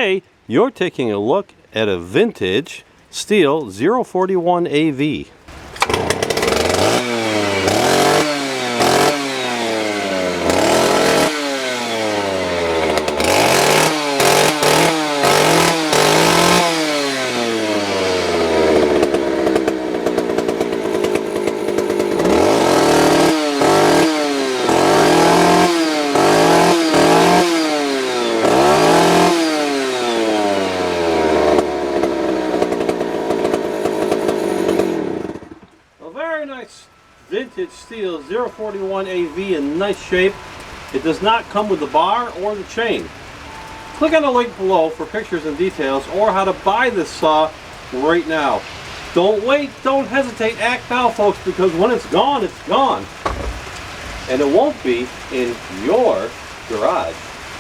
Today, you're taking a look at a vintage Stihl 041 AV. Very nice vintage Stihl 041 AV in nice shape. It does not come with the bar or the chain. Click on the link below for pictures and details or how to buy this saw right now. Don't wait, don't hesitate, act now folks, because when it's gone, it's gone. And it won't be in your garage.